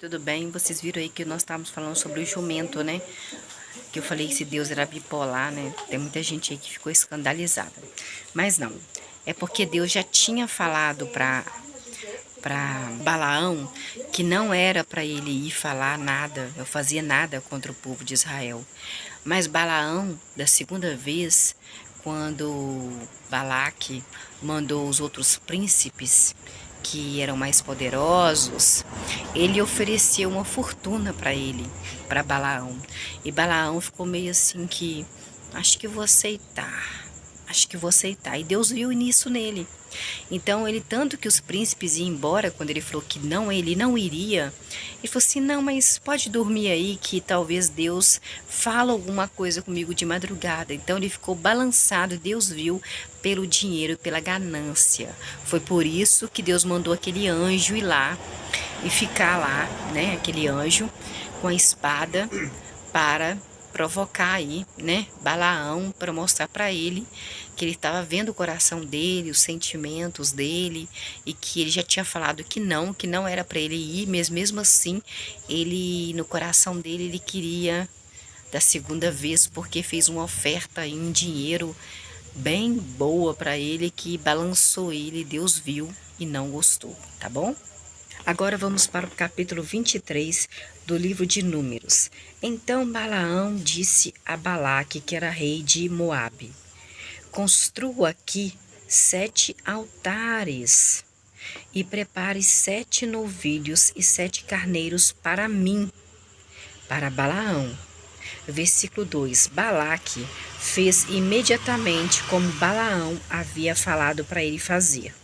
Tudo bem? Vocês viram aí que nós estávamos falando sobre o jumento, né? Que eu falei que se Deus era bipolar, né? Tem muita gente aí que ficou escandalizada. Mas não. É porque Deus já tinha falado para Balaão que não era para ele ir falar nada, eu fazia nada contra o povo de Israel. Mas Balaão, da segunda vez, quando Balaque mandou os outros príncipes que eram mais poderosos, ele ofereceu uma fortuna para ele, para Balaão. E Balaão ficou meio assim que, acho que vou aceitar, acho que vou aceitar. E Deus viu nisso nele. Então, ele, tanto que os príncipes iam embora, quando ele falou que não, ele não iria, ele falou assim, não, mas pode dormir aí, que talvez Deus fala alguma coisa comigo de madrugada. Então, ele ficou balançado, Deus viu pelo dinheiro, pela ganância. Foi por isso que Deus mandou aquele anjo ir lá e ficar lá, né, aquele anjo com a espada para provocar aí, né, Balaão, para mostrar para ele que ele estava vendo o coração dele, os sentimentos dele, e que ele já tinha falado que não era para ele ir, mas mesmo assim, ele no coração dele ele queria da segunda vez, porque fez uma oferta em dinheiro bem boa para ele, que balançou ele, Deus viu e não gostou, tá bom? Agora vamos para o capítulo 23 do livro de Números. Então Balaão disse a Balaque, que era rei de Moabe: construa aqui 7 altares e prepare 7 novilhos e 7 carneiros para mim, para Balaão. Versículo 2: Balaque fez imediatamente como Balaão havia falado para ele fazer.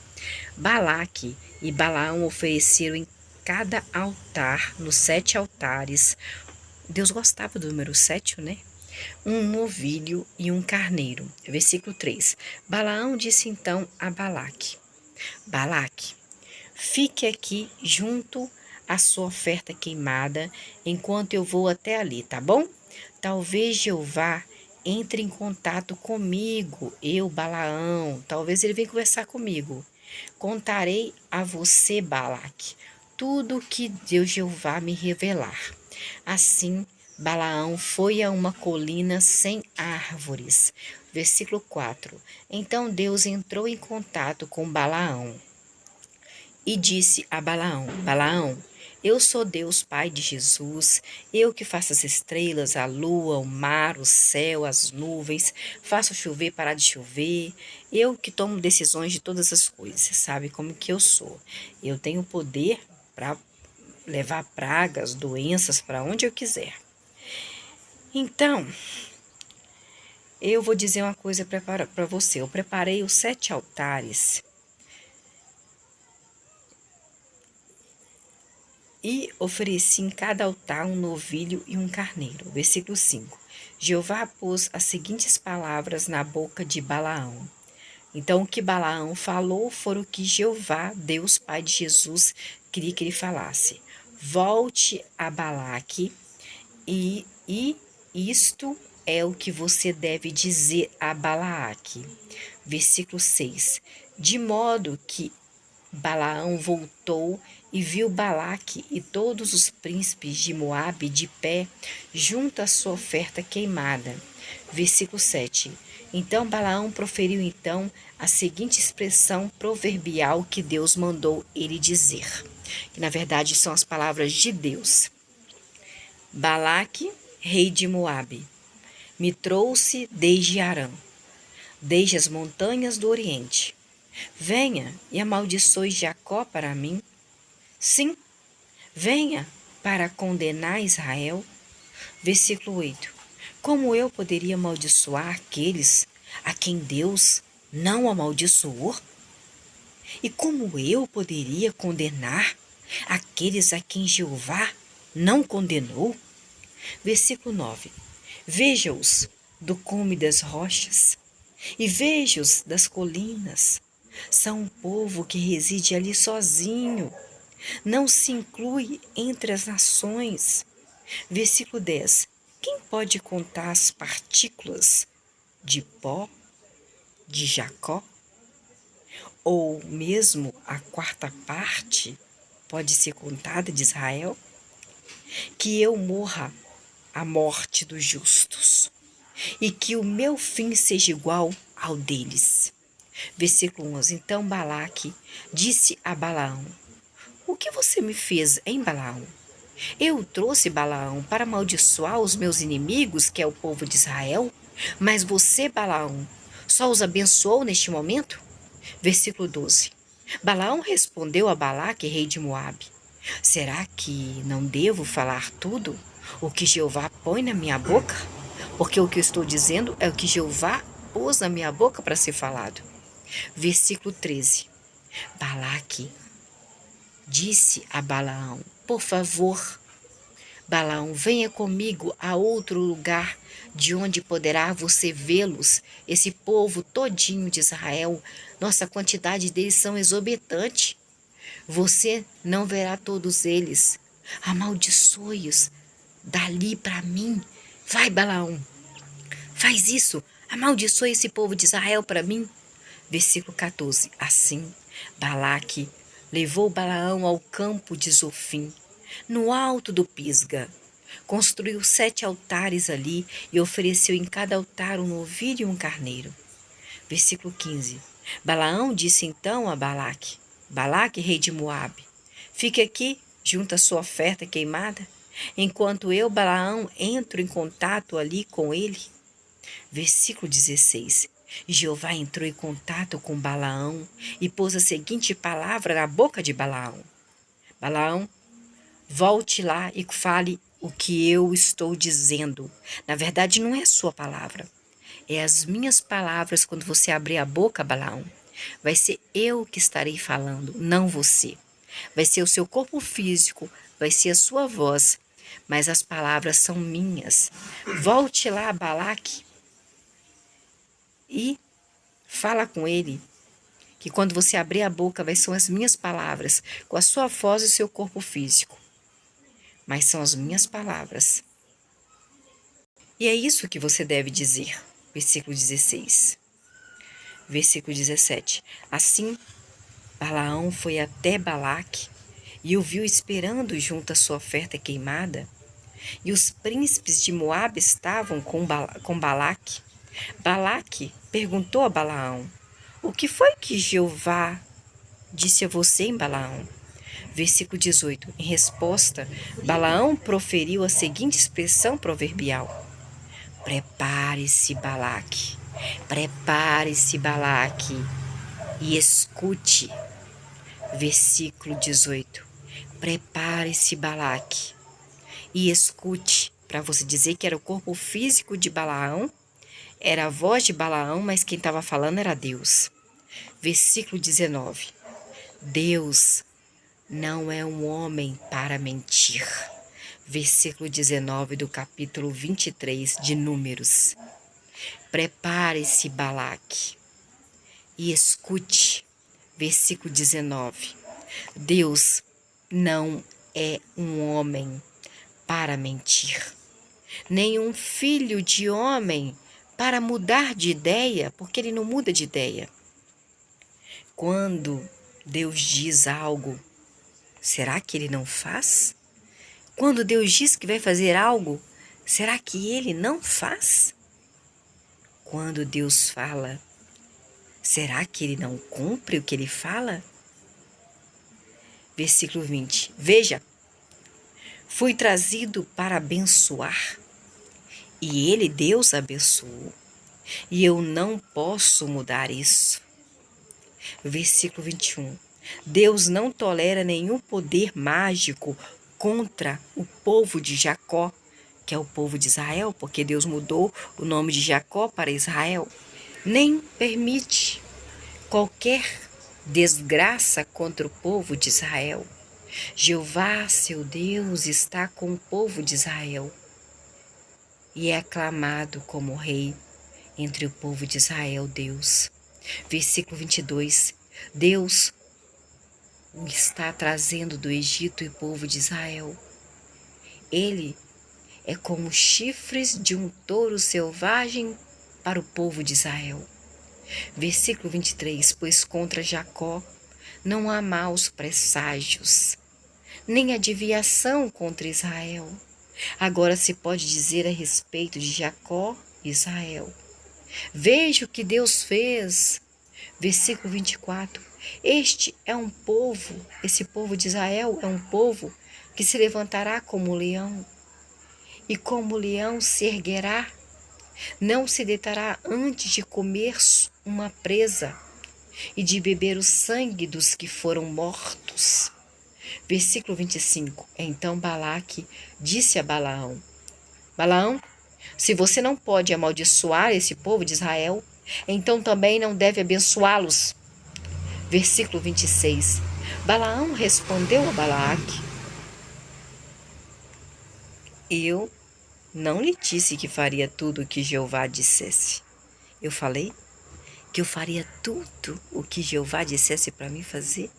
Balaque e Balaão ofereceram em cada altar, nos 7 altares, Deus gostava do número 7, né? Um novilho e um carneiro. Versículo 3. Balaão disse então a Balaque: Balaque, fique aqui junto à sua oferta queimada, enquanto eu vou até ali, tá bom? Talvez Jeová entre em contato comigo, eu, Balaão. Talvez ele venha conversar comigo. Contarei a você, Balaque, tudo o que Deus Jeová me revelar. Assim, Balaão foi a uma colina sem árvores. Versículo 4. Então Deus entrou em contato com Balaão e disse a Balaão: Balaão, eu sou Deus Pai de Jesus, eu que faço as estrelas, a lua, o mar, o céu, as nuvens, faço chover, parar de chover, eu que tomo decisões de todas as coisas, sabe como que eu sou. Eu tenho poder para levar pragas, doenças para onde eu quiser. Então, eu vou dizer uma coisa para você. Eu preparei os 7 altares e ofereci em cada altar um novilho e um carneiro. Versículo 5. Jeová pôs as seguintes palavras na boca de Balaão. Então, o que Balaão falou foi o que Jeová, Deus Pai de Jesus, queria que ele falasse. Volte a Balaque e isto é o que você deve dizer a Balaque. Versículo 6. De modo que Balaão voltou e viu Balaque e todos os príncipes de Moabe de pé junto à sua oferta queimada. Versículo 7. Então Balaão proferiu então a seguinte expressão proverbial que Deus mandou ele dizer, que na verdade são as palavras de Deus. Balaque, rei de Moabe, me trouxe desde Arã, desde as montanhas do Oriente. Venha e amaldiçoe Jacó para mim. Sim, venha para condenar Israel. Versículo 8. Como eu poderia amaldiçoar aqueles a quem Deus não amaldiçoou? E como eu poderia condenar aqueles a quem Jeová não condenou? Versículo 9. Veja-os do cume das rochas e veja-os das colinas. São um povo que reside ali sozinho, não se inclui entre as nações. Versículo 10. Quem pode contar as partículas de pó de Jacó? Ou mesmo a quarta parte pode ser contada de Israel? que eu morra a morte dos justos, e que o meu fim seja igual ao deles. Versículo 11. Então Balaque disse a Balaão: O que você me fez, hein, Balaão? Eu trouxe Balaão para amaldiçoar os meus inimigos, que é o povo de Israel, mas você, Balaão, só os abençoou neste momento? Versículo 12. Balaão respondeu a Balaque, rei de Moabe: Será que não devo falar tudo o que Jeová põe na minha boca? Porque o que eu estou dizendo é o que Jeová pôs na minha boca para ser falado. Versículo 13. Balaque disse a Balaão: Por favor, Balaão, venha comigo a outro lugar de onde poderá você vê-los, esse povo todinho de Israel. Nossa quantidade deles são exorbitante. Você não verá todos eles. Amaldiçoe-os dali para mim. Vai, Balaão, faz isso. Amaldiçoe esse povo de Israel para mim. Versículo 14. Assim, Balaque levou Balaão ao campo de Zofim, no alto do Pisga. Construiu 7 altares ali e ofereceu em cada altar um novilho e um carneiro. Versículo 15. Balaão disse então a Balaque: Balaque, rei de Moabe, fique aqui junto à sua oferta queimada, enquanto eu, Balaão, entro em contato ali com ele. Versículo 16. Jeová entrou em contato com Balaão e pôs a seguinte palavra na boca de Balaão: Balaão, volte lá e fale o que eu estou dizendo. Na verdade, não é a sua palavra. É as minhas palavras quando você abrir a boca, Balaão. Vai ser eu que estarei falando, não você. Vai ser o seu corpo físico, vai ser a sua voz, mas as palavras são minhas. Volte lá, Balaque, e fala com ele, que quando você abrir a boca vai ser as minhas palavras, com a sua voz e o seu corpo físico. Mas são as minhas palavras. E é isso que você deve dizer. Versículo 16. Versículo 17. Assim, Balaão foi até Balaque e o viu esperando junto à sua oferta queimada. E os príncipes de Moabe estavam com Balaque. Balaque perguntou a Balaão: O que foi que Jeová disse a você em Balaão? Versículo 18. Em resposta, Balaão proferiu a seguinte expressão proverbial: Prepare-se, Balaque. Prepare-se, Balaque, e escute. Versículo 18. Prepare-se, Balaque, e escute. Para você dizer que era o corpo físico de Balaão, era a voz de Balaão, mas quem estava falando era Deus. Versículo 19. Deus não é um homem para mentir. Versículo 19 do capítulo 23 de Números. Prepare-se, Balaque, e escute. Versículo 19. Deus não é um homem para mentir, nem um filho de homem para mudar de ideia, porque ele não muda de ideia. Quando Deus diz algo, será que ele não faz? Quando Deus diz que vai fazer algo, será que ele não faz? Quando Deus fala, será que ele não cumpre o que ele fala? Versículo 20. Veja, fui trazido para abençoar, e ele, Deus, abençoou, e eu não posso mudar isso. Versículo 21. Deus não tolera nenhum poder mágico contra o povo de Jacó, que é o povo de Israel, porque Deus mudou o nome de Jacó para Israel. Nem permite qualquer desgraça contra o povo de Israel. Jeová, seu Deus, está com o povo de Israel e é aclamado como rei entre o povo de Israel, Deus. Versículo 22. Deus o está trazendo do Egito e povo de Israel. Ele é como chifres de um touro selvagem para o povo de Israel. Versículo 23. Pois contra Jacó não há maus presságios, nem adivinhação contra Israel. Agora se pode dizer a respeito de Jacó e Israel. Veja o que Deus fez. Versículo 24. Este é um povo, esse povo de Israel é um povo que se levantará como leão. E como leão se erguerá, não se deitará antes de comer uma presa e de beber o sangue dos que foram mortos. Versículo 25. Então Balaque disse a Balaão: Balaão, se você não pode amaldiçoar esse povo de Israel, então também não deve abençoá-los. Versículo 26. Balaão respondeu a Balaque: Eu não lhe disse que faria tudo o que Jeová dissesse. Eu falei que eu faria tudo o que Jeová dissesse para mim fazer?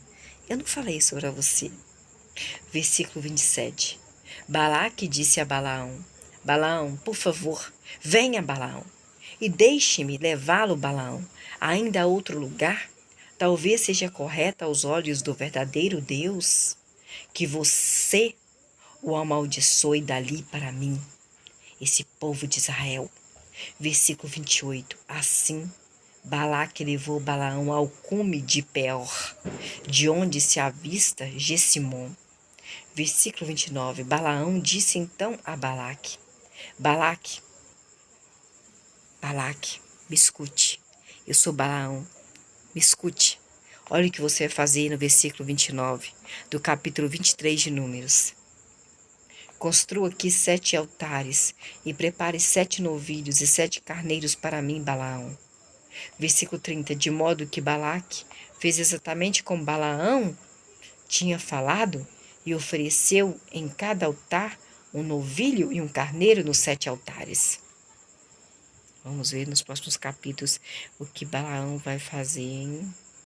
Eu não falei isso para você. Versículo 27. Balaque disse a Balaão: Balaão, por favor, venha, Balaão, e deixe-me levá-lo, Balaão, ainda a outro lugar. Talvez seja correto aos olhos do verdadeiro Deus que você o amaldiçoe dali para mim, esse povo de Israel. Versículo 28. Assim, Balaque levou Balaão ao cume de Peor, de onde se avista Gessimom. Versículo 29. Balaão disse então a Balaque: Balaque, me escute. Eu sou Balaão, me escute. Olha o que você vai fazer no versículo 29 do capítulo 23 de Números. Construa aqui 7 altares e prepare 7 novilhos e 7 carneiros para mim, Balaão. Versículo 30. De modo que Balaque fez exatamente como Balaão tinha falado e ofereceu em cada altar um novilho e um carneiro nos 7 altares. Vamos ver nos próximos capítulos o que Balaão vai fazer, hein?